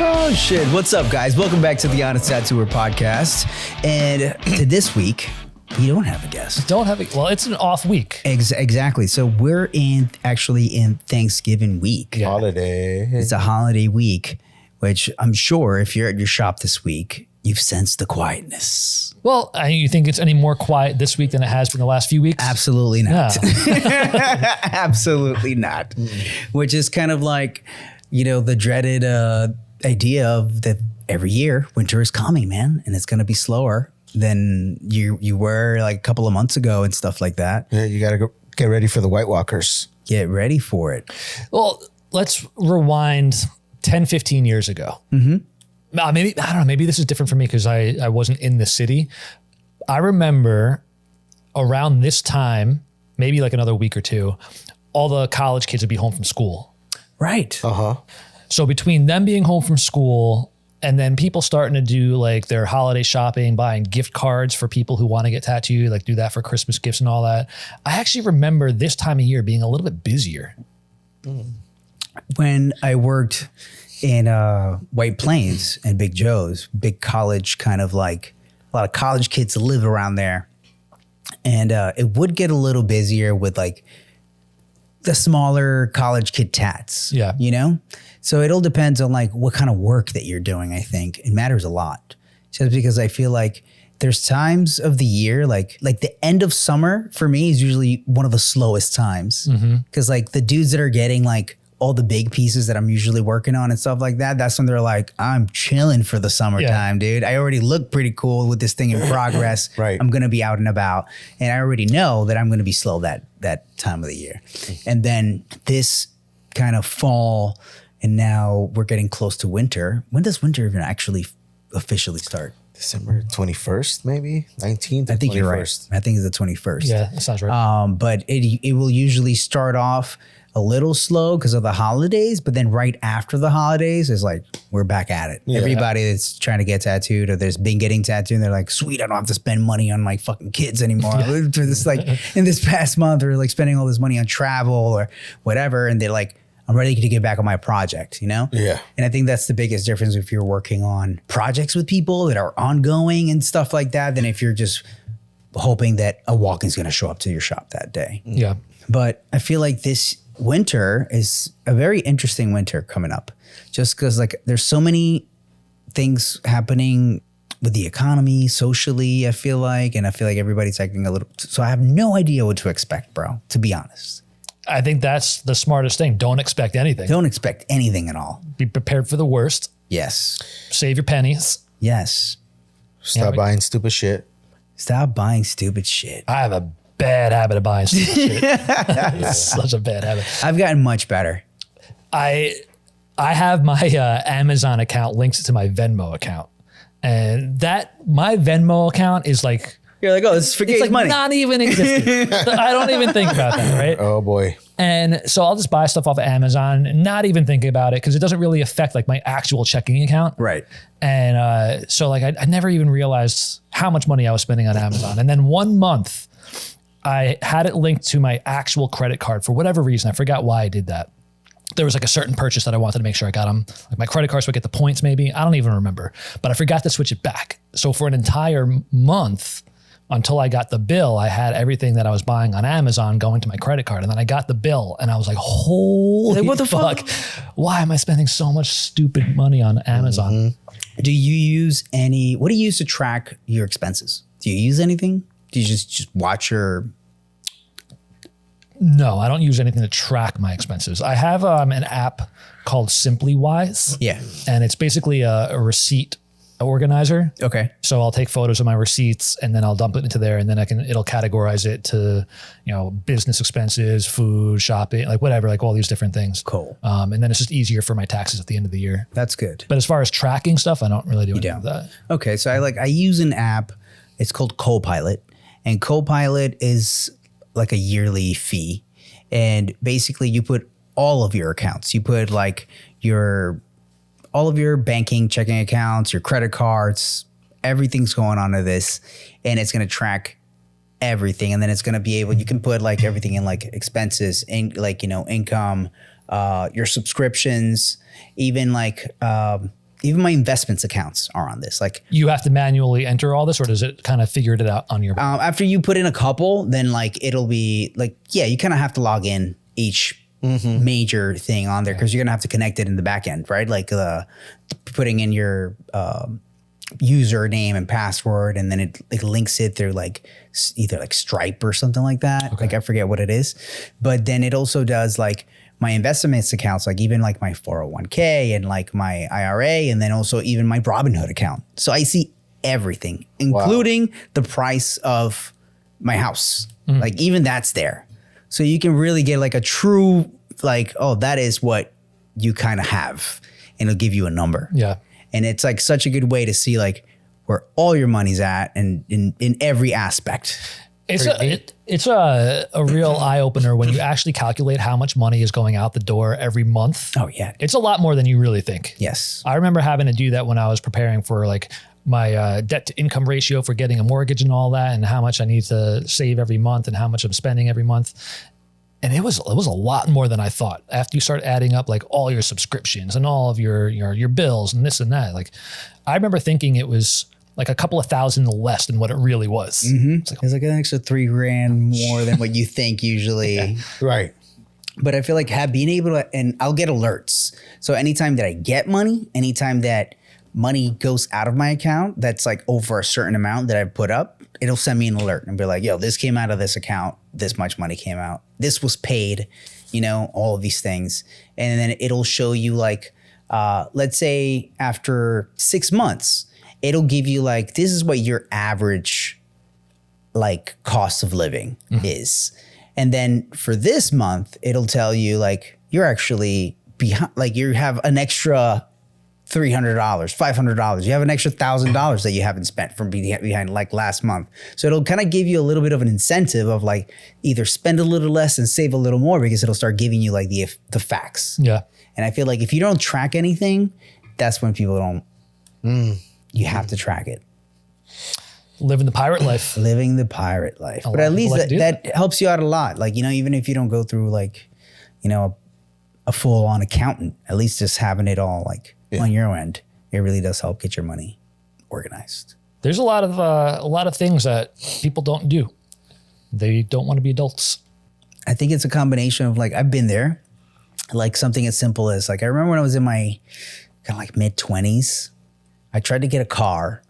Oh shit, what's up guys? Welcome back to the Honest Tattooer podcast. And this week, we don't have a guest. Well, it's an off week. Exactly. So we're actually in Thanksgiving week. Yeah. Holiday. It's a holiday week, which I'm sure if you're at your shop this week, you've sensed the quietness. Well, you think it's any more quiet this week than it has been the last few weeks? Absolutely not. Yeah. Absolutely not. Which is kind of like, the dreaded idea of that every year winter is coming, man, and it's going to be slower than you were like a couple of months ago and stuff like that. Yeah, you got to go get ready for the White Walkers. Get ready for it. Well, let's rewind 10, 15 years ago. Mm-hmm. Maybe, I don't know, maybe this is different for me because I wasn't in the city. I remember around this time, maybe like another week or two, all the college kids would be home from school. Right. Uh-huh. So between them being home from school and then people starting to do like their holiday shopping, buying gift cards for people who want to get tattooed, like do that for Christmas gifts and all that. I actually remember this time of year being a little bit busier. When I worked in White Plains and Big Joe's, big college kind of like a lot of college kids live around there. And it would get a little busier with like the smaller college kid tats. Yeah. So it all depends on like what kind of work that you're doing, I think. It matters a lot. Just because I feel like there's times of the year, like the end of summer for me is usually one of the slowest times. Because like the dudes that are getting like all the big pieces that I'm usually working on and stuff like that, that's when they're like, I'm chilling for the summertime, dude. I already look pretty cool with this thing in progress. Right. I'm going to be out and about. And I already know that I'm going to be slow that time of the year. And then this kind of fall, and now we're getting close to winter. When does winter even actually officially start? December 21st, maybe? 19th or I think 21st. you're right. I think it's the 21st. Yeah, that sounds right. But it will usually start off a little slow because of the holidays, but then right after the holidays is like, we're back at it. Yeah. Everybody that's trying to get tattooed or there's been getting tattooed, and they're like, sweet, I don't have to spend money on my fucking kids anymore. For this, like in this past month, or like spending all this money on travel or whatever. And they're like, I'm ready to get back on my project, Yeah. And I think that's the biggest difference if you're working on projects with people that are ongoing and stuff like that, than if you're just hoping that a walk-in's going to show up to your shop that day. Yeah. But I feel like this winter is a very interesting winter coming up, just because like there's so many things happening with the economy, socially, I feel like everybody's acting a little, so I have no idea what to expect, bro, to be honest. I think that's the smartest thing. Don't expect anything. Don't expect anything at all. Be prepared for the worst. Yes. Save your pennies. Yes. Stop buying stupid shit. Stop buying stupid shit. I have a bad habit of buying stupid shit. It's such a bad habit. I've gotten much better. I have my Amazon account linked to my Venmo account, and my Venmo account is like, You're like, oh, this is for it's like money. not even existing. I don't even think about that, right? Oh, boy. And so I'll just buy stuff off of Amazon and not even think about it because it doesn't really affect like my actual checking account. Right. And so like I never even realized how much money I was spending on Amazon. And then one month I had it linked to my actual credit card for whatever reason. I forgot why I did that. There was like a certain purchase that I wanted to make sure I got them. Like my credit card so I get the points maybe. I don't even remember. But I forgot to switch it back. So for an entire month, until I got the bill, I had everything that I was buying on Amazon going to my credit card. And then I got the bill and I was like, holy what the fuck? Why am I spending so much stupid money on Amazon? Do you use what do you use to track your expenses? Do you use anything? Do you just watch your... No, I don't use anything to track my expenses. I have an app called SimplyWise. Yeah. And it's basically a receipt organizer. Okay. So I'll take photos of my receipts and then I'll dump it into there, and then it'll categorize it to, business expenses, food, shopping, like whatever, like all these different things. Cool. And then it's just easier for my taxes at the end of the year. That's good. But as far as tracking stuff, I don't really do anything with that. Okay. So I use an app. It's called Copilot, and Copilot is like a yearly fee. And basically you put all of your accounts. You put like all of your banking, checking accounts, your credit cards, everything's going onto this, and it's going to track everything. And then it's going to be able, you can put like everything in like expenses, in like, income, your subscriptions, even like even my investments accounts are on this. Like You have to manually enter all this, or does it kind of figure it out on your? after you put in a couple, then like it'll be like, yeah, you kind of have to log in each major thing on there because you're gonna have to connect it in the back end, right? Like putting in your username and password, and then it links it through like either like Stripe or something like that. Like I forget what it is, but then it also does like my investments accounts, like even like my 401k and like my IRA, and then also even my Robinhood account. So I see everything, including the price of my house. Like even that's there. So you can really get like a true, like, oh, that is what you kind of have. And it'll give you a number. Yeah. And it's like such a good way to see like where all your money's at and in every aspect. It's a real eye opener when you actually calculate how much money is going out the door every month. Oh yeah. It's a lot more than you really think. Yes. I remember having to do that when I was preparing for like my debt to income ratio for getting a mortgage and all that, and how much I need to save every month and how much I'm spending every month. And it was a lot more than I thought. After you start adding up like all your subscriptions and all of your bills and this and that, like I remember thinking it was like a couple of thousand less than what it really was. It's like an extra $3,000 more than what you think usually. Right. But I feel like being able to, and I'll get alerts. So anytime that I get money, anytime that money goes out of my account, that's like over a certain amount that I've put up, it'll send me an alert and be like, yo, this came out of this account. This much money came out. This was paid, all of these things. And then it'll show you like, let's say after 6 months, it'll give you like, this is what your average like cost of living is. And then for this month, it'll tell you like, you're actually behind, like you have an extra $300, $500. You have an extra $1,000 that you haven't spent from behind like last month. So it'll kind of give you a little bit of an incentive of like either spend a little less and save a little more, because it'll start giving you like the facts. Yeah. And I feel like if you don't track anything, that's when people don't, you have to track it. Living the pirate life. Living the pirate life. But lot at of least people like to do that helps you out a lot. Like, even if you don't go through like, a full on accountant, at least just having it all like on your end, it really does help get your money organized. There's a lot of things that people don't do. They don't want to be adults. I think it's a combination of like, I've been there, like something as simple as like, I remember when I was in my kind of like mid 20s, I tried to get a car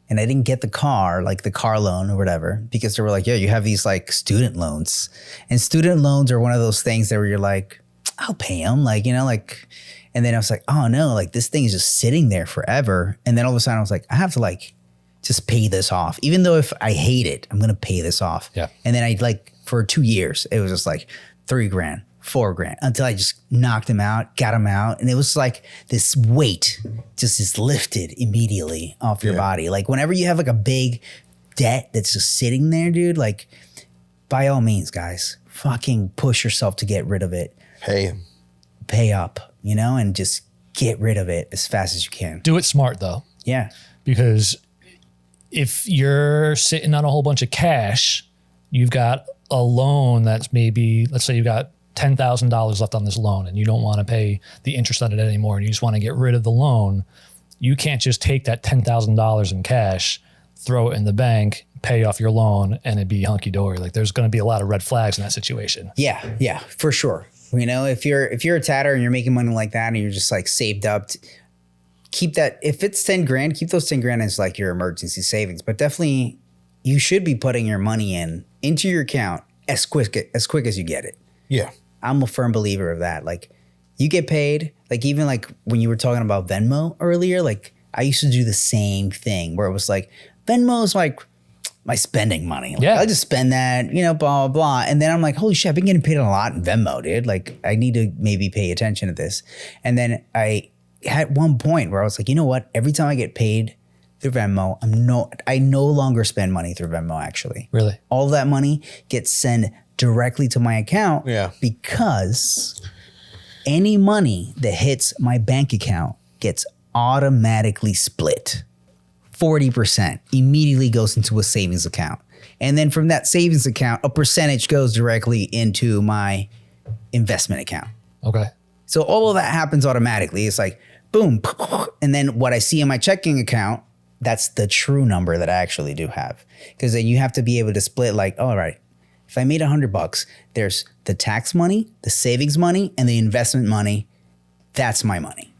and I didn't get the car, like the car loan or whatever, because they were like, yeah, you have these like student loans, and student loans are one of those things that where you're like, I'll pay them, like, and then I was like, oh no, like this thing is just sitting there forever. And then all of a sudden I was like, I have to like just pay this off. Even though if I hate it, I'm going to pay this off. Yeah. And then I like for 2 years, it was just like $3,000, $4,000 until I just knocked them out, got them out. And it was like this weight just is lifted immediately off your body. Like whenever you have like a big debt that's just sitting there, dude, like by all means, guys, fucking push yourself to get rid of it. Pay up, and just get rid of it as fast as you can. Do it smart though. Yeah. Because if you're sitting on a whole bunch of cash, you've got a loan that's maybe, let's say you've got $10,000 left on this loan and you don't want to pay the interest on it anymore and you just want to get rid of the loan. You can't just take that $10,000 in cash, throw it in the bank, pay off your loan, and it'd be hunky dory. Like there's going to be a lot of red flags in that situation. Yeah, for sure. If you're a tatter and you're making money like that and you're just like saved up, keep that. If it's $10,000, keep those $10,000 as like your emergency savings. But definitely, you should be putting your money into your account as quick as you get it. Yeah, I'm a firm believer of that. Like you get paid. Like even like when you were talking about Venmo earlier, like I used to do the same thing where it was like Venmo is like my spending money. Like, I just spend that, blah, blah, blah. And then I'm like, holy shit, I've been getting paid a lot in Venmo, dude. Like I need to maybe pay attention to this. And then I had one point where I was like, you know what? Every time I get paid through Venmo, I no longer spend money through Venmo actually. Really? All of that money gets sent directly to my account because any money that hits my bank account gets automatically split. 40% immediately goes into a savings account. And then from that savings account, a percentage goes directly into my investment account. Okay. So all of that happens automatically. It's like boom. And then what I see in my checking account, that's the true number that I actually do have. Because then you have to be able to split like, all right, if I made $100, there's the tax money, the savings money, and the investment money. That's my money.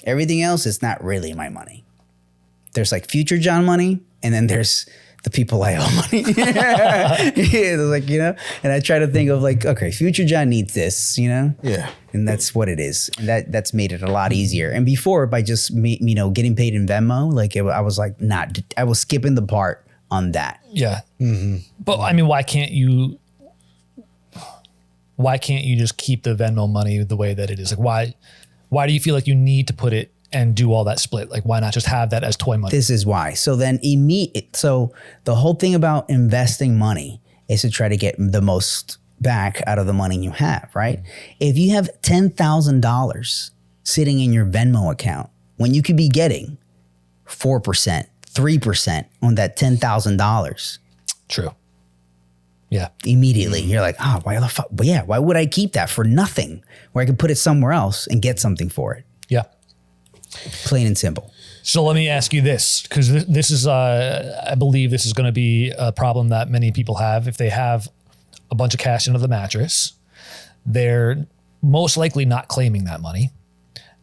Everything else is not really my money. There's like future John money, and then there's the people I owe money. Yeah, like, you know, and I try to think of like, okay, future John needs this, you know? Yeah. And that's what it is. And that's made it a lot easier. And before, by just, you know, getting paid in Venmo, like I was like, I was skipping the part on that. Yeah. Mm-hmm. But I mean, why can't you just keep the Venmo money the way that it is? Like, why do you feel like you need to put it and do all that split? Like, why not just have that as toy money? This is why. So then so the whole thing about investing money is to try to get the most back out of the money you have, right? If you have $10,000 sitting in your Venmo account when you could be getting 4%, 3% on that $10,000. True. Yeah. Immediately, you're like, oh, why the fuck? But yeah, why would I keep that for nothing where I could put it somewhere else and get something for it? Yeah. Plain and simple. So let me ask you this, because this is, I believe this is going to be a problem that many people have. If they have a bunch of cash into the mattress, they're most likely not claiming that money.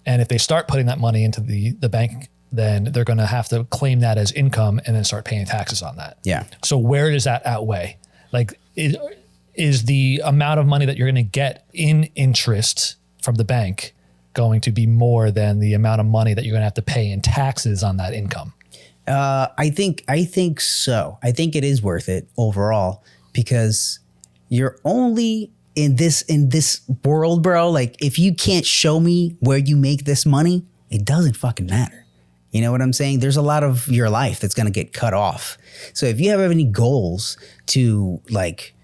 And if they start putting that money into the bank, then they're going to have to claim that as income and then start paying taxes on that. Yeah. So where does that outweigh? Like, is the amount of money that you're going to get in interest from the bank going to be more than the amount of money that you're going to have to pay in taxes on that income? I think so. I think it is worth it overall because you're only in this world, bro. Like, if you can't show me where you make this money, it doesn't fucking matter. You know what I'm saying? There's a lot of your life that's going to get cut off. So if you have any goals to like,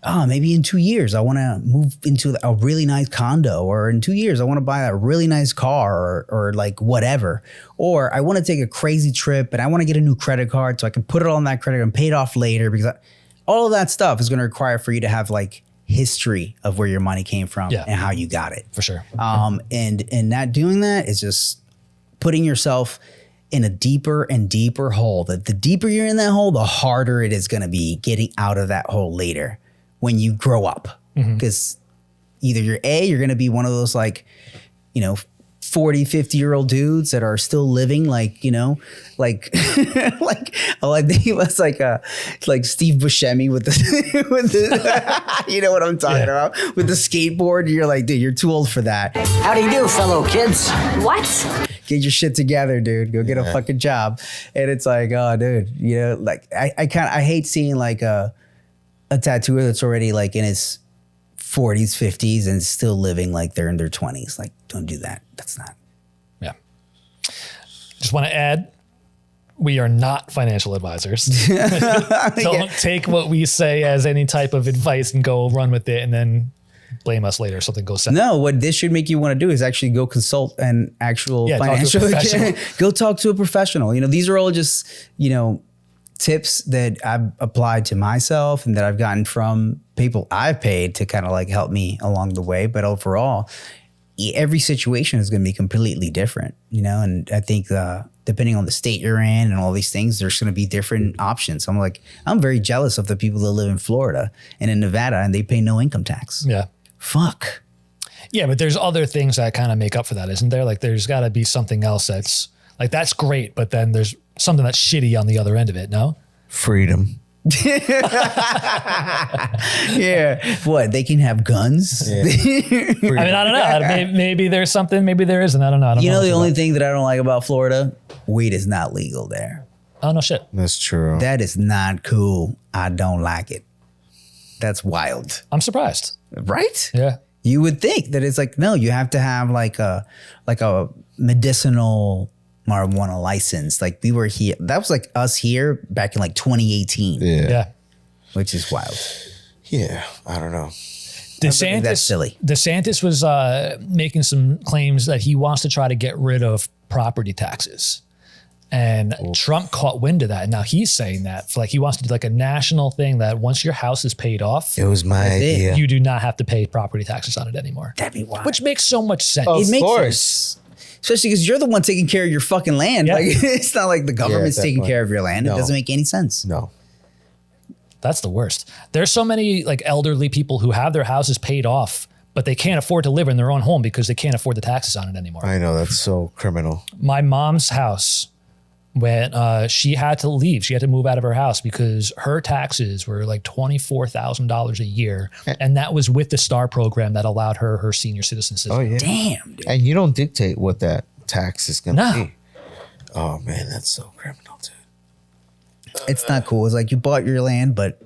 oh, maybe in 2 years, I want to move into a really nice condo, or in 2 years, I want to buy a really nice car or like whatever. Or I want to take a crazy trip and I want to get a new credit card so I can put it on that credit and pay it off later, because all of that stuff is going to require for you to have like history of where your money came from and how you got it. For sure. And not doing that is just putting yourself in a deeper and deeper hole. The deeper you're in that hole, the harder it is going to be getting out of that hole later when you grow up. Because either you're going to be one of those like, you know, 40, 50-year-old dudes that are still living like, you know, like I think it was like Steve Buscemi with the you know what I'm talking about, with the skateboard. You're like, dude, you're too old for that. How do you do, fellow kids? What? Get your shit together, dude. Go get a fucking job. And it's like, oh, dude, you know, like I hate seeing like a tattooer that's already like in his 40s, 50s and still living like they're in their 20s. Like, don't do that. That's not. Yeah. Just want to add, we are not financial advisors. Don't take what we say as any type of advice and go run with it and then blame us later if something goes south. No, what this should make you want to do is actually go consult an actual financial. Go talk to a professional. You know, these are all just, you know, tips that I've applied to myself and that I've gotten from people I've paid to kind of like help me along the way. But overall, every situation is going to be completely different, you know? And I think depending on the state you're in and all these things, there's going to be different options. I'm very jealous of the people that live in Florida and in Nevada and they pay no income tax. Yeah. Fuck. Yeah, but there's other things that kind of make up for that, isn't there? Like there's got to be something else that's like, that's great, but then there's something that's shitty on the other end of it, no? Freedom. Yeah. What? They can have guns? Yeah. I mean, I don't know. Maybe there's something, maybe there isn't. I don't know. I don't know the only thing that I don't like about Florida, weed is not legal there. Oh, no shit. That's true. That is not cool. I don't like it. That's wild. I'm surprised. Right? Yeah. You would think that it's like, no, you have to have like a medicinal marijuana license. Like we were here. That was like us here back in like 2018. Yeah. Which is wild. Yeah. I don't know. That's silly. DeSantis was making some claims that he wants to try to get rid of property taxes. And Trump caught wind of that. And now he's saying that like he wants to do like a national thing that once your house is paid off, it was my idea. You do not have to pay property taxes on it anymore. That'd be wild. Which makes so much sense. Of it makes course. sense. Especially because you're the one taking care of your fucking land. Yeah. Like it's not like the government's taking definitely. care of your land. No. It doesn't make any sense. No. That's the worst. There's so many like elderly people who have their houses paid off, but they can't afford to live in their own home because they can't afford the taxes on it anymore. I know, that's so criminal. My mom's house, when she had to leave, she had to move out of her house because her taxes were like $24,000 a year. And that was with the STAR program that allowed her senior citizen system. Oh, yeah. Damn, dude. And you don't dictate what that tax is going to No. be. Oh, man, that's so criminal, dude. It's not cool. It's like you bought your land, but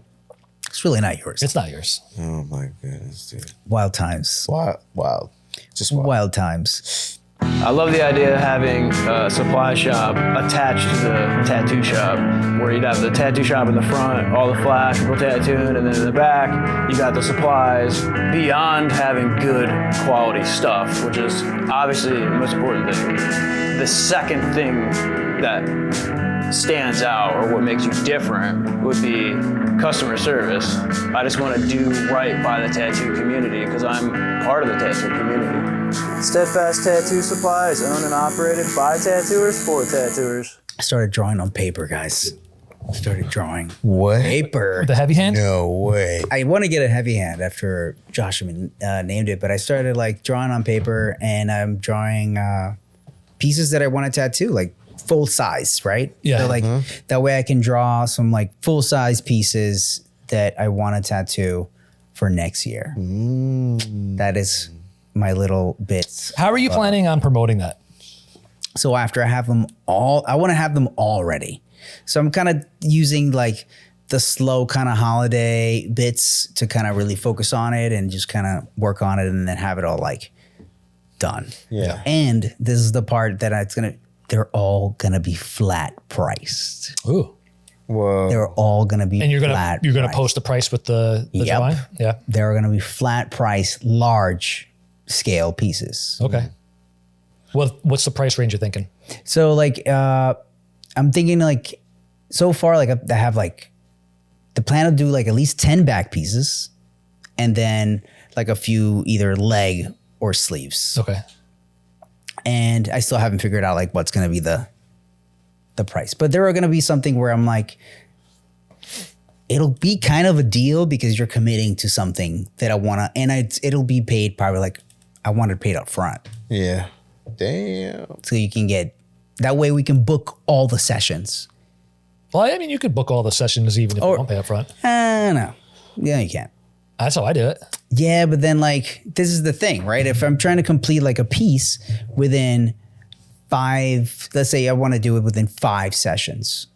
it's really not yours. It's not yours. Oh, my goodness, dude. Wild times. Wild. Just wild. Wild times. I love the idea of having a supply shop attached to the tattoo shop, where you'd have the tattoo shop in the front, all the flash, people tattooing, and then in the back, you got the supplies. Beyond having good quality stuff, which is obviously the most important thing, the second thing that stands out or what makes you different would be customer service. I just want to do right by the tattoo community because I'm part of the tattoo community. Steadfast Tattoo Supply is owned and operated by tattooers for tattooers. I started drawing on paper, guys. I started drawing What? paper. The heavy hand? No way. I want to get a heavy hand after Joshua named it, but I started like drawing on paper and I'm drawing pieces that I want to tattoo, like full size, right? Yeah. So like that way I can draw some like full size pieces that I want to tattoo for next year. That is my little bits. How are you planning on promoting that? So after I have them all, I want to have them all ready. So I'm kind of using like the slow kind of holiday bits to kind of really focus on it and just kind of work on it and then have it all like done. Yeah. And this is the part that they're all gonna be flat priced. Ooh. Whoa. They're all gonna be And you're flat gonna priced. post the price with the Yep. drawing? Yeah. They're gonna be flat price, large scale pieces. Okay. What's the price range you're thinking? So like I'm thinking like so far like I have like the plan to do like at least 10 back pieces and then like a few either leg or sleeves. Okay. And I still haven't figured out like what's going to be the price. But there are going to be something where I'm like it'll be kind of a deal because you're committing to something that I want to and it'll be paid probably like I want it paid up front. Yeah. Damn. So you can get that way we can book all the sessions. Well, I mean, you could book all the sessions even if you don't pay up front. No. Yeah, you can't. That's how I do it. Yeah, but then like this is the thing, right? If I'm trying to complete like a piece within 5, let's say I want to do it within 5 sessions,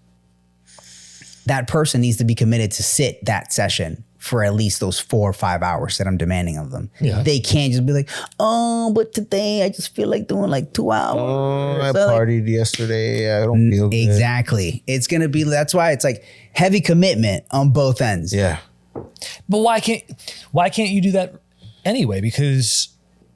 that person needs to be committed to sit that session for at least those 4 or 5 hours that I'm demanding of them. Yeah. They can't just be like, oh, but today I just feel like doing like 2 hours. Oh, I So, like, partied yesterday. I don't feel good. exactly. It's going to be, that's why it's like heavy commitment on both ends. Yeah. But why can't you do that anyway? Because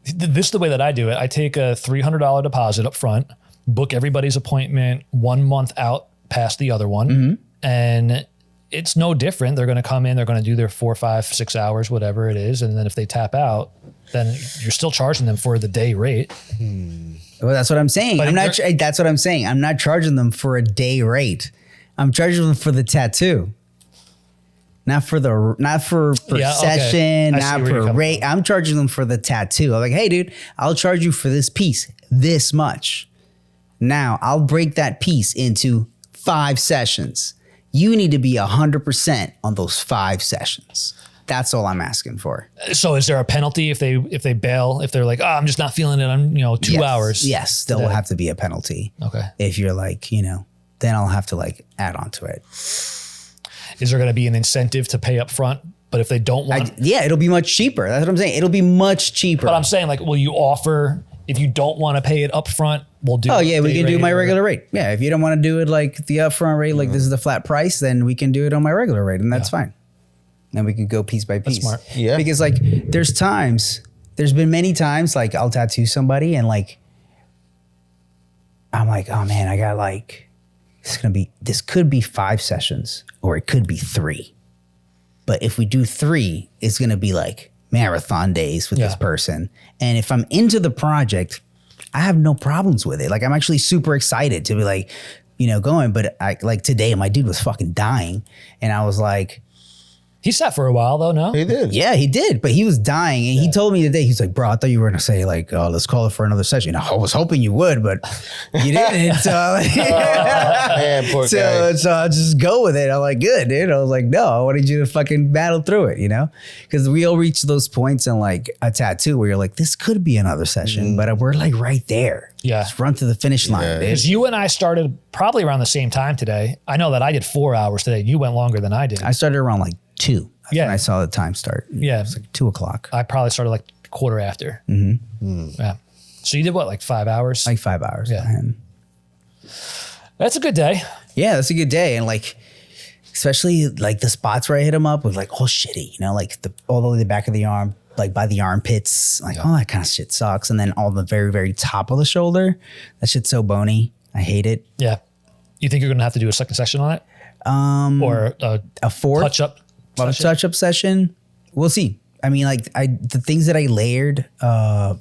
this is the way that I do it. I take a $300 deposit up front, book everybody's appointment 1 month out past the other one. And it's no different. They're going to come in, they're going to do their 4, 5, 6 hours, whatever it is. And then if they tap out, then you're still charging them for the day rate. Well, that's what I'm saying. But That's what I'm saying. I'm not charging them for a day rate. I'm charging them for the tattoo. Not for per Yeah, okay. session, I see not where you're per coming rate. from. I'm charging them for the tattoo. I'm like, hey, dude, I'll charge you for this piece this much. Now I'll break that piece into 5 sessions. You need to be 100% on those 5 sessions. That's all I'm asking for. So is there a penalty if they bail, if they're like, oh, I'm just not feeling it. I'm 2 Yes. hours. Yes, there will have to be a penalty. Okay. If you're like, then I'll have to like add on to it. Is there going to be an incentive to pay up front? But if they don't want, Yeah, it'll be much cheaper. That's what I'm saying. It'll be much cheaper. but I'm saying like, will you offer, if you don't want to pay it up front, we'll do. Oh yeah, we day can do rate my or- regular rate. Yeah, if you don't want to do it like the upfront rate, like this is the flat price, then we can do it on my regular rate, and that's fine. Then we can go piece by piece. smart. Yeah. Because like there's been many times like I'll tattoo somebody and like I'm like, oh man, I got like this could be 5 sessions or it could be 3. But if we do 3, it's gonna be like marathon days with this Yeah. person. And if I'm into the project, I have no problems with it. Like I'm actually super excited to be like, going. But I like today, my dude was fucking dying, and I was like, He sat for a while though, no? He did. yeah, he did, but he was dying, and he told me today, he's like, bro, I thought you were gonna say like, oh, let's call it for another session. I was hoping you would, but you didn't. So, Man, poor guy. so I just go with it. I'm like, good, dude. I was like, no, I wanted you to fucking battle through it, because we all reach those points in like a tattoo where you're like, this could be another session, but we're like right there. Yeah. Just run to the finish line, dude. Because you and I started probably around the same time today. I know that I did 4 hours today. You went longer than I did. I started around like 2. That's Yeah. when I saw the time start. Yeah. It's like 2 o'clock. I probably started like quarter after. Yeah. So you did what, like 5 hours? Like 5 hours. Yeah. And That's a good day. yeah, that's a good day. And like, especially like the spots where I hit him up was like all shitty, like all the way to the back of the arm, like by the armpits, like all that kind of shit sucks. And then all the very, very top of the shoulder, that shit's so bony. I hate it. Yeah. You think you're going to have to do a second session on it? Or A fourth touch-up session? touch-up session. We'll see. I mean, like the things that I layered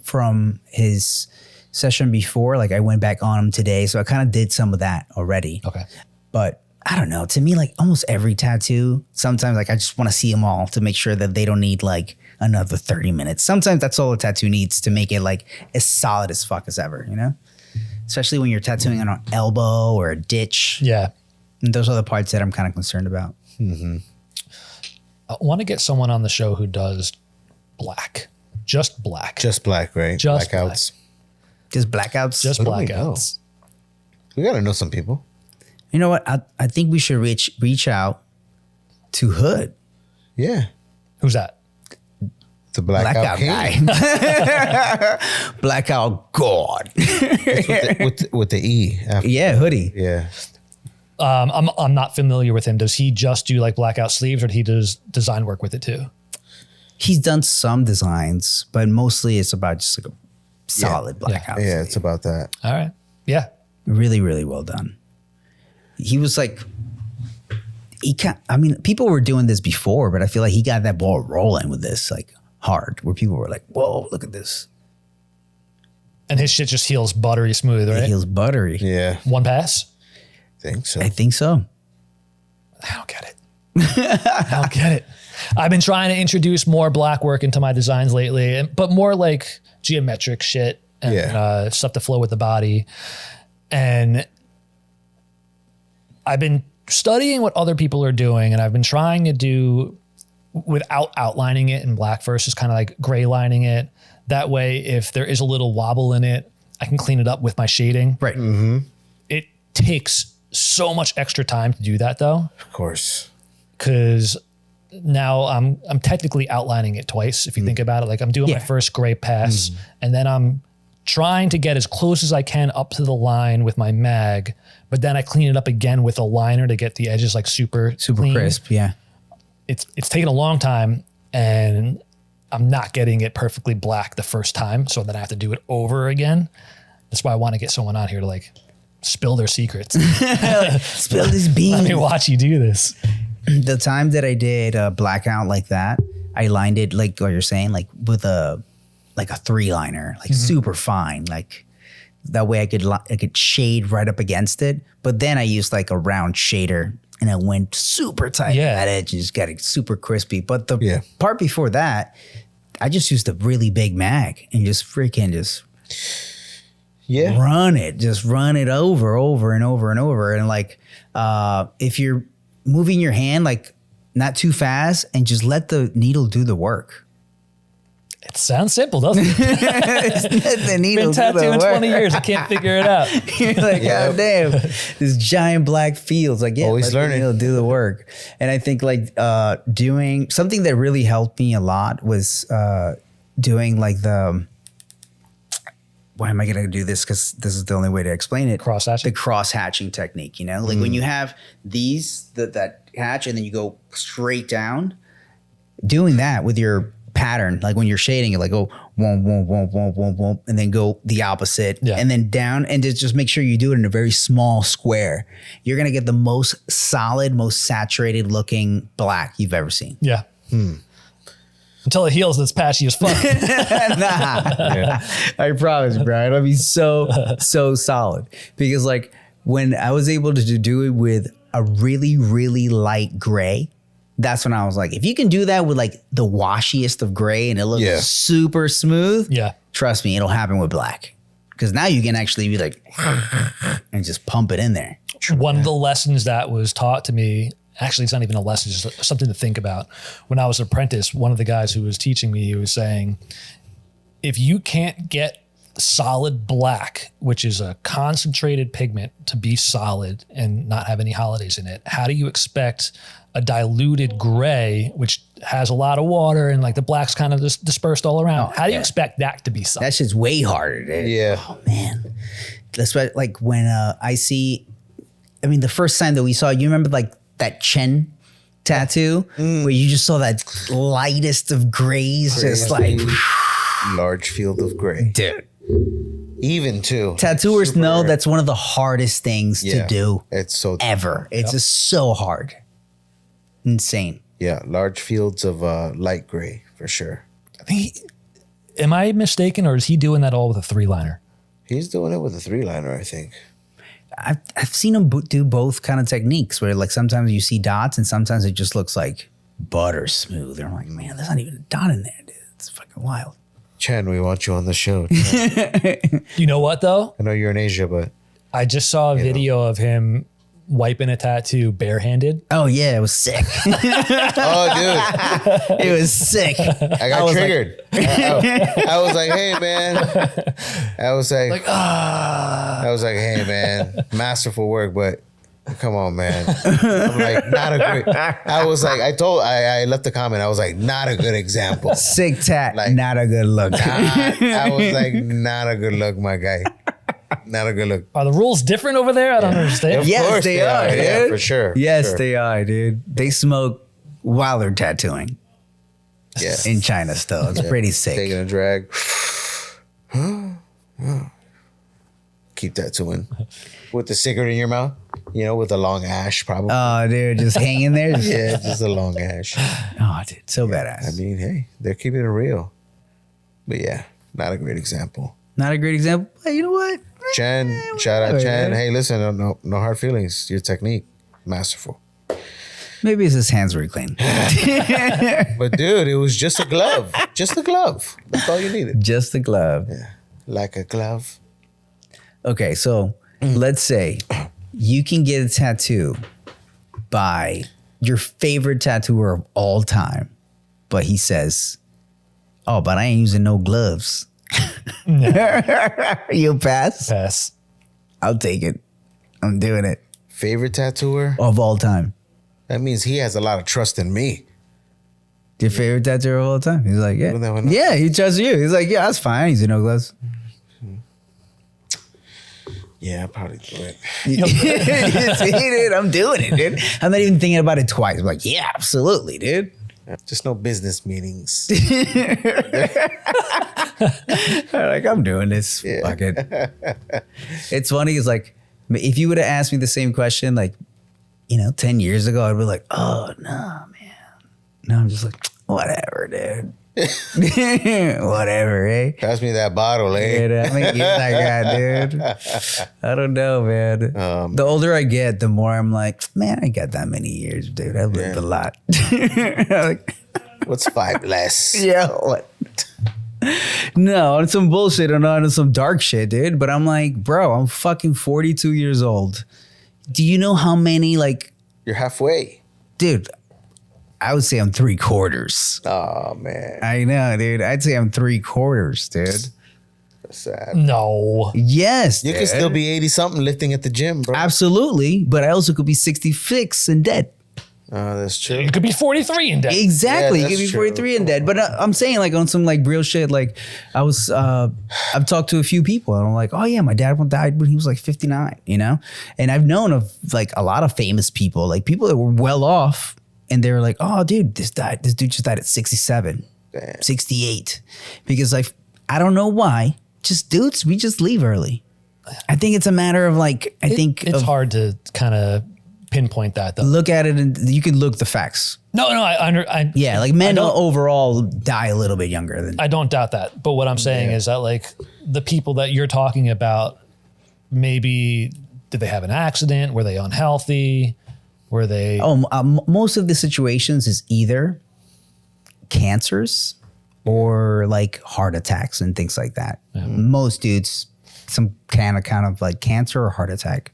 from his session before, like I went back on him today. So I kind of did some of that already. Okay. But I don't know. To me, like almost every tattoo, sometimes like I just want to see them all to make sure that they don't need like another 30 minutes. Sometimes that's all a tattoo needs to make it like as solid as fuck as ever, Especially when you're tattooing on an elbow or a ditch. Yeah. And those are the parts that I'm kind of concerned about. I want to get someone on the show who does black. Just black. Just black, right? Just Blackouts. Just blackouts. Just What do we know? blackouts. We gotta know some people. You know what? I think we should reach out to Hood. Yeah. Who's that? The blackout, king. guy. Blackout God. with the E. After. Yeah, Hoodie. Yeah. I'm not familiar with him. Does he just do like blackout sleeves, or he does design work with it too? He's done some designs, but mostly it's about just like a solid blackout. Yeah, it's about that. All right. Yeah. Really, really well done. He was like, people were doing this before, but I feel like he got that ball rolling with this like hard, where people were like, whoa, look at this. And his shit just heals buttery smooth, right? It feels buttery. Yeah. One pass? Think so. I think so. I don't get it. I don't get it. I've been trying to introduce more black work into my designs lately, but more like geometric shit and stuff to flow with the body. And I've been studying what other people are doing, and I've been trying to do without outlining it in black first, just kind of like gray lining it. That way, if there is a little wobble in it, I can clean it up with my shading. Right. It takes so much extra time to do that though, Of course. because now I'm technically outlining it twice. If you think about it, like I'm doing my first gray pass, and then I'm trying to get as close as I can up to the line with my mag, but then I clean it up again with a liner to get the edges like super clean. Crisp. Yeah. It's taken a long time, and I'm not getting it perfectly black the first time. So then I have to do it over again. That's why I want to get someone on here to like spill their secrets. Spill this beans. Let me watch you do this. The time that I did a blackout like that, I lined it like what you're saying, like with a 3-liner, like super fine, like that way I could shade right up against it. But then I used like a round shader, and I went super tight Yeah. at that edge and just got it super crispy. But the Yeah. part before that, I just used a really big mag and just freaking just Yeah. run it over and over and over. And like, if you're moving your hand, like not too fast, and just let the needle do the work. It sounds simple, doesn't it? Let the needle Been do the tattooing work. 20 years. I can't figure it out. You're like, God damn, this giant black fields. Like, yeah, Always let the learning. needle do the work. And I think like doing something that really helped me a lot was doing like why am I going to do this? Because this is the only way to explain it. Cross hatching? The cross hatching technique, like when you have that hatch and then you go straight down, doing that with your pattern, like when you're shading it, like go womp, womp, womp, womp, womp, womp, and then go the opposite, and then down, and just make sure you do it in a very small square. You're going to get the most solid, most saturated looking black you've ever seen. Yeah. Until it heals, it's patchy as fuck. Nah, I promise, bro. It'll be so solid because like when I was able to do it with a really, really light gray, that's when I was like, if you can do that with like the washiest of gray and it looks super smooth, trust me, it'll happen with black. Because now you can actually be like, and just pump it in there. One of the lessons that was taught to me, actually, it's not even a lesson, it's just something to think about. When I was an apprentice, one of the guys who was teaching me, he was saying, if you can't get solid black, which is a concentrated pigment, to be solid and not have any holidays in it, how do you expect a diluted gray, which has a lot of water and like the black's kind of just dispersed all around? How do you expect that to be solid? That shit's way harder, dude. Yeah. Oh, man. That's what, like when I see, I mean, the first time that we saw, you remember like that chin tattoo where you just saw that lightest of grays, just like large field of gray. Dude. Even too. Tattooers know that's one of the hardest things to do. It's so ever. It's just so hard. Insane. Yeah, large fields of light gray for sure. Am I mistaken, or is he doing that all with a 3-liner? He's doing it with a 3-liner, I think. I've seen him do both kind of techniques where like sometimes you see dots and sometimes it just looks like butter smooth. And I'm like, man, there's not even a dot in there, dude. It's fucking wild. Chan, we want you on the show. You know what though? I know you're in Asia, but I just saw a video of him wiping a tattoo barehanded. Oh yeah, it was sick. oh dude, it was sick. I got triggered. Like, I was like, hey man. I was like hey man, masterful work, but come on, man. I'm like, not a great. I was like, I left the comment. I was like, not a good example. Sick tat, like, not a good look. I was like, not a good look, my guy. Not a good look. Are the rules different over there? I don't understand. Of course they are, dude. Yeah, for sure. Yes, they are, dude. They smoke while they're tattooing. Yeah. In China still. It's pretty sick. Taking a drag. Keep tattooing. With the cigarette in your mouth. You know, with a long ash probably. Oh, dude, just hanging there? Yeah, just a long ash. Oh, dude, so badass. I mean, hey, they're keeping it real. But yeah, not a great example. Not a great example. But you know what? Chan, shout out Chan. Hey, listen, no hard feelings. Your technique, masterful. Maybe it's his hands were clean. But dude, it was just a glove. Just a glove. That's all you needed. Just a glove. Yeah, like a glove. Okay, so let's say you can get a tattoo by your favorite tattooer of all time, but he says, "Oh, but I ain't using no gloves." You'll pass? Pass. I'll take it. I'm doing it. Favorite tattooer? Of all time. That means he has a lot of trust in me. Your favorite tattooer of all time? He's like, yeah. Well, no. Yeah, he trusts you. He's like, yeah, that's fine. He's no gloves. Yeah, I'll probably do it. Dude, I'm doing it, dude. I'm not even thinking about it twice. I'm like, yeah, absolutely, dude. Just no business meetings. Like, I'm doing this. Yeah. Fuck it. It's funny. It's like, if you would have asked me the same question, like, 10 years ago, I'd be like, oh, no, man. Now I'm just like, whatever, dude. Whatever, eh? Pass me that bottle, eh? Yeah, I mean, that guy, dude. I don't know, man. The older I get, the more I'm like, man, I got that many years, dude. I lived a lot. Like, what's 5 less? Yeah, what? No, on some bullshit or not on some dark shit, dude. But I'm like, bro, I'm fucking 42 years old. Do you know how many, like... You're halfway. Dude, I would say I'm 3/4. Oh, man. I know, dude. I'd say I'm 3/4, dude. That's sad. No. Yes, You can still be 80-something lifting at the gym, bro. Absolutely. But I also could be 66 and dead. Oh, that's true. You could be 43 and dead. Exactly. Yeah, you could be that's true. 43 and dead. But I'm saying like on some like real shit, like I've talked to a few people and I'm like, oh yeah, my dad died when he was like 59, And I've known of like a lot of famous people, like people that were well off and they were like, oh dude, this dude just died at 67, Damn. 68. Because like, I don't know why, just dudes, we just leave early. I think it's a matter of like, It's hard to kind of pinpoint that though. Look at it and you can look the facts. No, Yeah, like men overall die a little bit younger than. I don't doubt that. But what I'm saying is that like the people that you're talking about, maybe did they have an accident? Were they unhealthy? Were they? Most of the situations is either cancers or like heart attacks and things like that. Most dudes, some kind of like cancer or heart attack,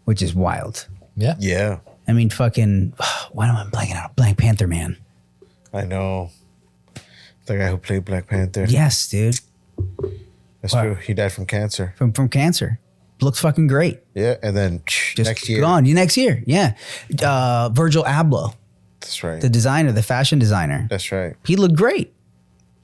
which is wild. Yeah. Yeah. I mean, fucking, why am I blanking out? Black Panther, man. I know. The guy who played Black Panther. Yes, dude. That's true. He died from cancer. From cancer. Looks fucking great. Yeah. And then Just next year. gone. Next year. Yeah. Virgil Abloh, That's right. the designer, the fashion designer. That's right. He looked great.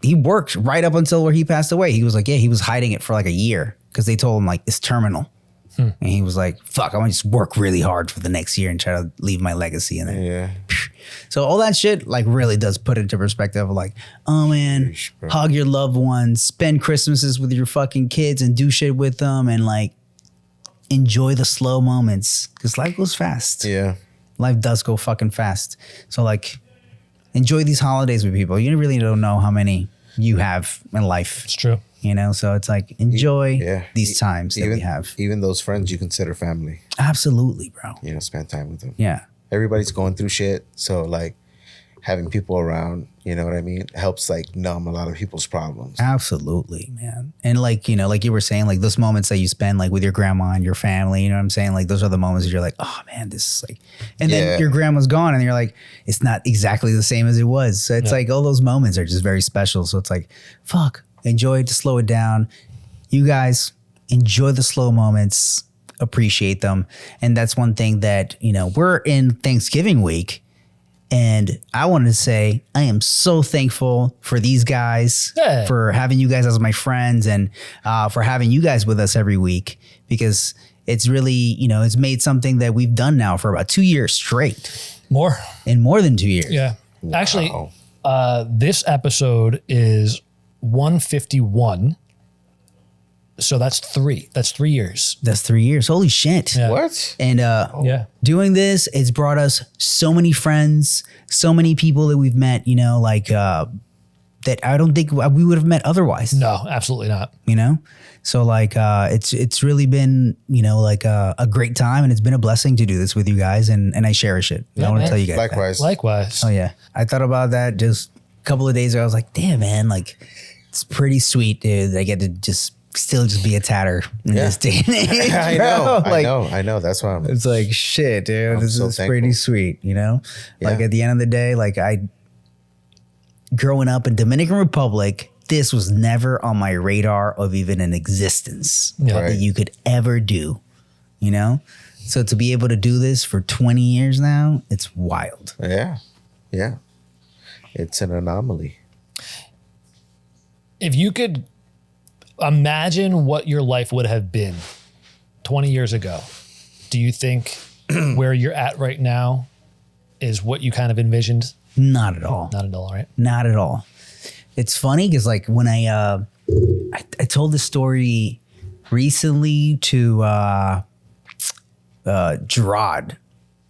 He worked right up until where he passed away. He was like, yeah, he was hiding it for like a year because they told him like it's terminal. And he was like, fuck, I'm gonna just work really hard for the next year and try to leave my legacy in there. Yeah. So all that shit like really does put into perspective of like, oh man, Sheesh, bro. hug your loved ones, spend Christmases with your fucking kids and do shit with them and like enjoy the slow moments because life goes fast. Yeah. Life does go fucking fast. So like enjoy these holidays with people. You really don't know how many you have in life, It's true. you know? So it's like enjoy Yeah. these times that we have. Even those friends you consider family, Absolutely, bro. you know, spend time with them. Yeah. Everybody's going through shit. So like having people around, you know what I mean, helps like numb a lot of people's problems. Absolutely, man. And like, you know, like you were saying, like those moments that you spend like with your grandma and your family, you know what I'm saying? Like those are the moments that you're like, oh man, this is like, and Yeah. then your grandma's gone and you're like, it's not exactly the same as it was. So it's like all those moments are just very special. So it's like, fuck, enjoy it to slow it down. You guys enjoy the slow moments, appreciate them. And that's one thing that, you know, we're in Thanksgiving week. And I wanted to say, I am so thankful for these guys, Yeah. for having you guys as my friends and for having you guys with us every week, because it's really, you know, it's made something that we've done now for about 2 years straight, More. in more than 2 years. Yeah. Actually, Wow. this episode is 151. So that's 3. That's 3 years. That's 3 years. Holy shit. Yeah. What? And Yeah. doing this, it's brought us so many friends, so many people that we've met, you know, like that I don't think we would have met otherwise. No, absolutely not. You know, so like it's really been, you know, like a great time, and it's been a blessing to do this with you guys, and I cherish it. I want man. to tell you guys that. Likewise. Likewise. Oh yeah, I thought about that just a couple of days ago. I was like, damn man, like it's pretty sweet, dude. I get to just still just be a tatter in Yeah. this day and age. I bro. know. Like, I know. That's why I'm. it's like shit, dude. This so is pretty thankful. sweet, you know. Like Yeah. at the end of the day, like growing up in Dominican Republic, this was never on my radar of even an existence Yeah. that Right. you could ever do, you know. So to be able to do this for 20 years now, it's wild. Yeah. Yeah. It's an anomaly. If you could imagine what your life would have been 20 years ago, do you think where you're at right now is what you kind of envisioned? Not at all. Not at all, right? Not at all. It's funny because like when I told this story recently to Gerard.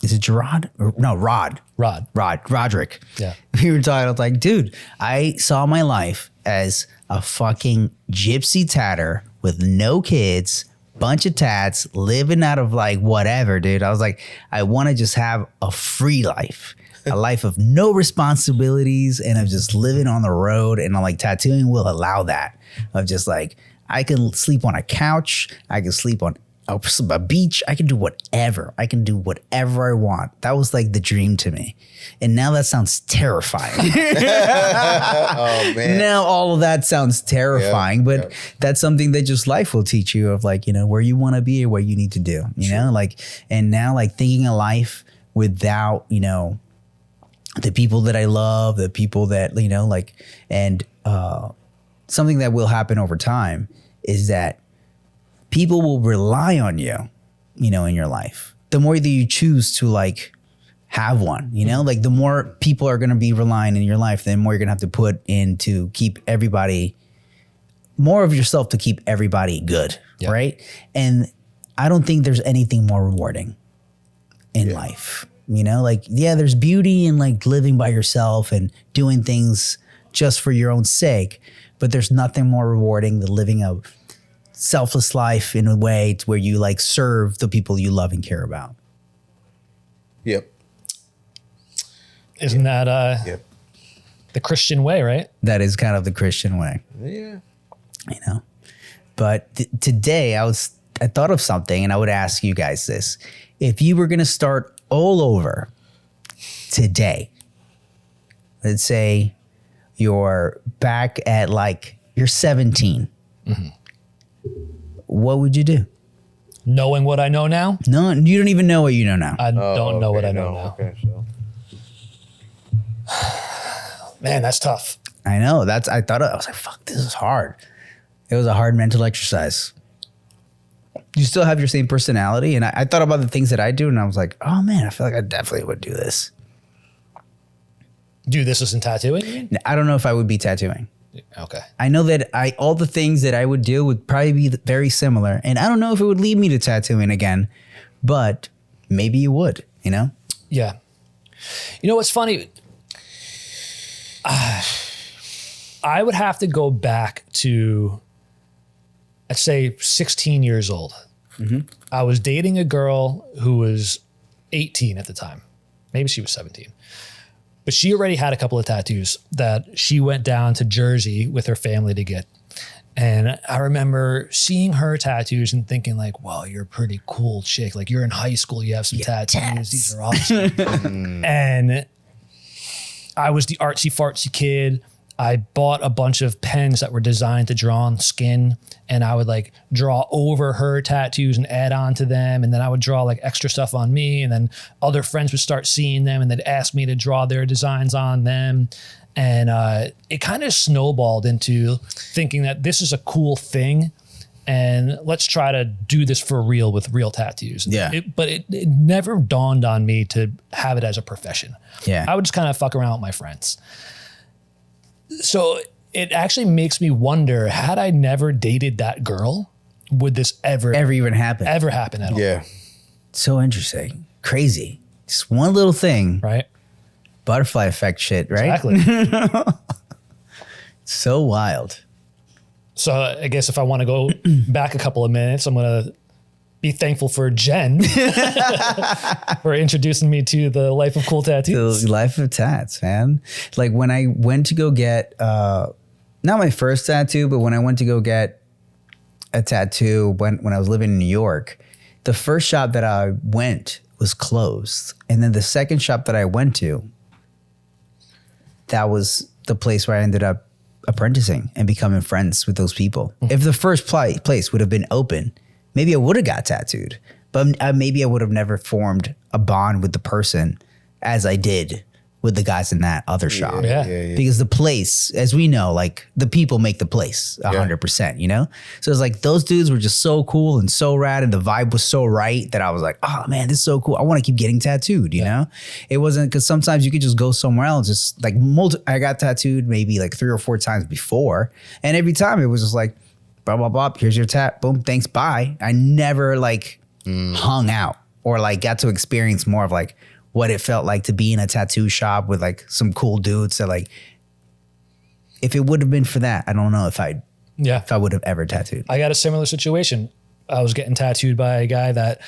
Is it Gerard? Or, no, Roderick. Yeah. We were talking, I was like, dude, I saw my life as a fucking gypsy tatter with no kids, bunch of tats, living out of like whatever, dude. I was like, I want to just have a free life. A life of no responsibilities and of just living on the road, and I'm like tattooing will allow that, of just like I can sleep on a couch, I can sleep on a beach, I can do whatever. I can do whatever I want. That was like the dream to me. And now that sounds terrifying. Oh man. Now all of that sounds terrifying, but yeah. that's something that just life will teach you of like, you know, where you want to be or what you need to do, you know, like, and now like thinking of life without, you know, the people that I love, the people that, you know, like, and something that will happen over time is that people will rely on you, you know, in your life. The more that you choose to like have one, you know, like the more people are going to be relying in your life, the more you're going to have to put in to keep everybody, more of yourself to keep everybody good, Yeah. right? And I don't think there's anything more rewarding. in life. You know, like, yeah, there's beauty in like living by yourself and doing things just for your own sake, but there's nothing more rewarding than living a selfless life in a way to where you like serve the people you love and care about. Yep. Isn't that Yep. the Christian way, right? That is kind of the Christian way, Yeah. you know? But today I thought of something, and I would ask you guys this. If you were going to start all over today, let's say you're back at like, you're 17. What would you do? Knowing what I know now, No, you don't even know what you know now. I don't know what I know now. Okay, so. Man, that's tough. I know. I was like, fuck, this is hard. It was a hard mental exercise. You still have your same personality. And I thought about the things that I do, and I was like, oh man, I feel like I definitely would do this. Do this isn't tattooing, you mean? I don't know if I would be tattooing. Okay. I know that all the things that I would do would probably be very similar. And I don't know if it would lead me to tattooing again, but maybe you would, you know? Yeah. You know what's funny? I would have to go back to, I'd say 16 years old. I was dating a girl who was 18 at the time. Maybe she was 17. But she already had a couple of tattoos that she went down to Jersey with her family to get. And I remember seeing her tattoos and thinking like, wow, you're a pretty cool chick. Like you're in high school, you have some tattoos. These are awesome. And I was the artsy fartsy kid. I bought a bunch of pens that were designed to draw on skin, and I would like draw over her tattoos and add on to them. And then I would draw like extra stuff on me, and then other friends would start seeing them and they'd ask me to draw their designs on them. And it kind of snowballed into thinking that this is a cool thing, and let's try to do this for real with real tattoos. Yeah. But it never dawned on me to have it as a profession. Yeah. I would just kind of fuck around with my friends. So it actually makes me wonder, had I never dated that girl, would this ever even happen? ever happen at all? Yeah. So interesting. Crazy. Just one little thing. Right? Butterfly effect shit, right? Exactly. So wild. So I guess if I want to go back a couple of minutes, I'm going to be thankful for Jen for introducing me to the life of cool tattoos. The life of tats, man. Like when I went to go get, not my first tattoo, but when I went to go get a tattoo when I was living in New York, the first shop that I went was closed. And then the second shop that I went to, that was the place where I ended up apprenticing and becoming friends with those people. If the first place would have been open, maybe I would have got tattooed, but maybe I would have never formed a bond with the person as I did with the guys in that other shop. Yeah. Because the place, as we know, like the people make the place 100%, you know? So it's like those dudes were just so cool and so rad, and the vibe was so right that I was like, oh man, this is so cool. I want to keep getting tattooed, you know? It wasn't, because sometimes you could just go somewhere else. Just like I got tattooed maybe like 3 or 4 times before. And every time it was just like, blah, blah, blah, here's your tat, boom, thanks, bye. I never like hung out or like got to experience more of like what it felt like to be in a tattoo shop with like some cool dudes that like, if it would have been for that, I don't know if I would have ever tattooed. I got a similar situation. I was getting tattooed by a guy that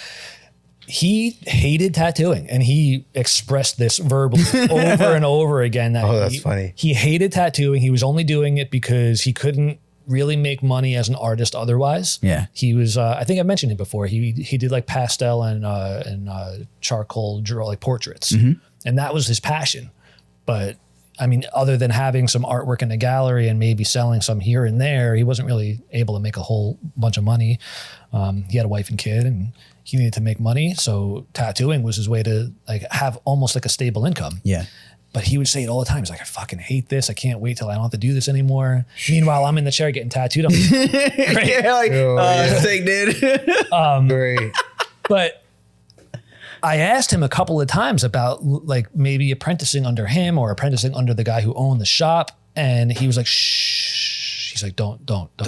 he hated tattooing, and he expressed this verbally over and over again. That that's funny. He hated tattooing. He was only doing it because he couldn't really make money as an artist otherwise. Yeah. He was, I think I mentioned it before. He did like pastel and charcoal draw, like portraits. And that was his passion. But I mean, other than having some artwork in the gallery and maybe selling some here and there, he wasn't really able to make a whole bunch of money. He had a wife and kid, and he needed to make money. So tattooing was his way to like have almost like a stable income. Yeah. But he would say it all the time. He's like, I fucking hate this. I can't wait till I don't have to do this anymore. Meanwhile, I'm in the chair getting tattooed. I'm like, great. Yeah, like, sick, dude. Great. But I asked him a couple of times about like maybe apprenticing under him or apprenticing under the guy who owned the shop. And he was like, shh. He's like, don't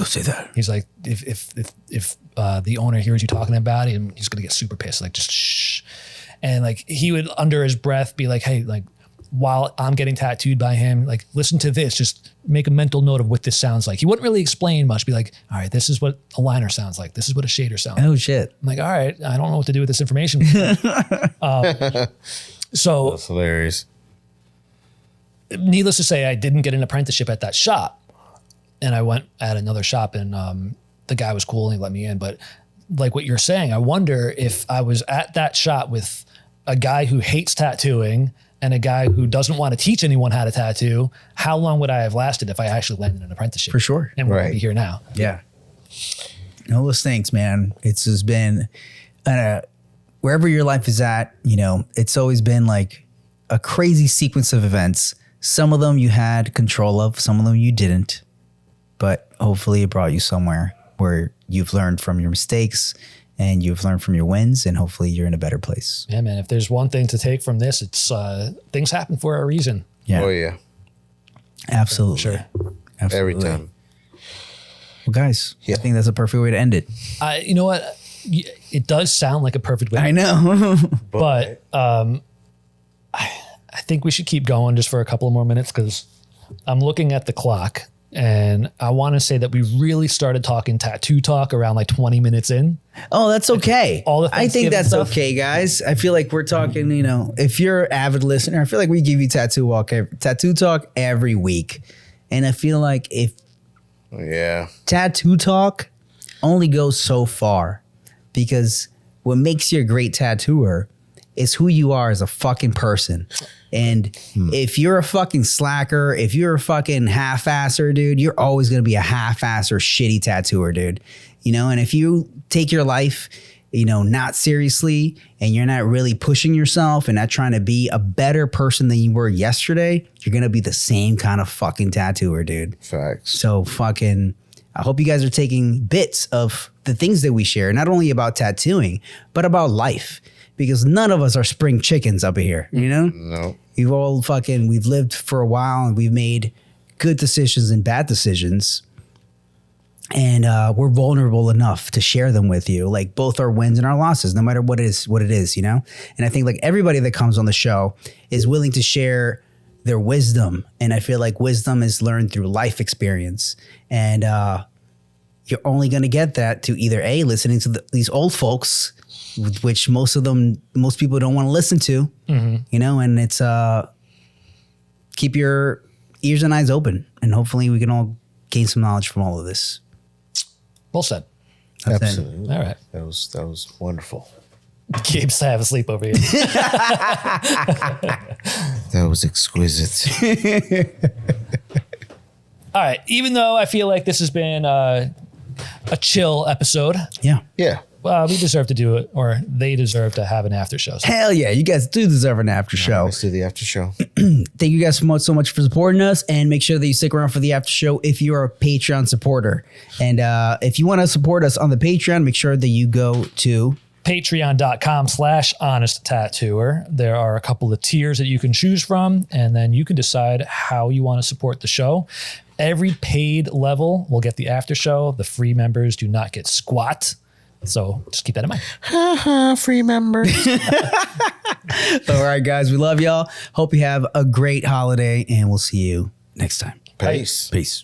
say that. He's like, if the owner hears you talking about it, he's going to get super pissed. Like, just shh. And like he would under his breath be like, hey, like while I'm getting tattooed by him, like listen to this, just make a mental note of what this sounds like. He wouldn't really explain much, be like, all right, this is what a liner sounds like. This is what a shader sounds like. Oh shit. I'm like, all right, I don't know what to do with this information. So That's hilarious. needless to say, I didn't get an apprenticeship at that shop. And I went at another shop and the guy was cool and he let me in. But like what you're saying, I wonder if I was at that shop with a guy who hates tattooing and a guy who doesn't want to teach anyone how to tattoo, how long would I have lasted if I actually landed an apprenticeship? For sure. And we'd Right. be here now. Yeah. All those things, man. It's just been wherever your life is at, you know, it's always been like a crazy sequence of events. Some of them you had control of, some of them you didn't. But hopefully it brought you somewhere where you've learned from your mistakes and you've learned from your wins, and hopefully you're in a better place. Yeah, man. If there's one thing to take from this, it's things happen for a reason. Yeah. Oh yeah, Absolutely. Sure. Absolutely. every time. Well, guys, Yeah. I think that's a perfect way to end it. You know what? It does sound like a perfect way. I know. But I think we should keep going just for a couple of more minutes because I'm looking at the clock and I want to say that we really started talking tattoo talk around like 20 minutes in. Oh, that's okay. All the I think Thanksgiving that's stuff. okay, guys. I feel like we're talking, you know, if you're an avid listener, I feel like we give you tattoo talk every week. And I feel like if Yeah, tattoo talk only goes so far, because what makes you a great tattooer is who you are as a fucking person. And if you're a fucking slacker, if you're a fucking half-asser, dude, you're always going to be a half-asser, shitty tattooer, dude. You know, and if you take your life, you know, not seriously, and you're not really pushing yourself and not trying to be a better person than you were yesterday, you're going to be the same kind of fucking tattooer, dude. facts. So fucking, I hope you guys are taking bits of the things that we share, not only about tattooing, but about life. Because none of us are spring chickens up here, you know? No, We've lived for a while and we've made good decisions and bad decisions. And we're vulnerable enough to share them with you, like both our wins and our losses, no matter what it is, you know? And I think like everybody that comes on the show is willing to share their wisdom. And I feel like wisdom is learned through life experience. And you're only going to get that to either A, listening to these old folks, which most people don't want to listen to, you know, and it's keep your ears and eyes open, and hopefully we can all gain some knowledge from all of this. Well said. That's it. absolutely. All right. That was wonderful. Gabe's to have a sleep over here. That was exquisite. All right. Even though I feel like this has been a chill episode, Yeah. Yeah, we deserve to do it, or they deserve to have an after show. So Hell yeah. You guys do deserve an after show. let's do the after show. Thank you guys so much for supporting us, and make sure that you stick around for the after show if you're a Patreon supporter. And if you want to support us on the Patreon, make sure that you go to patreon.com/honest tattooer. There are a couple of tiers that you can choose from, and then you can decide how you want to support the show. Every paid level will get the after show. The free members do not get squat. So just keep that in mind. Free members. All right, guys, we love y'all. Hope you have a great holiday, and we'll see you next time. Peace. Peace.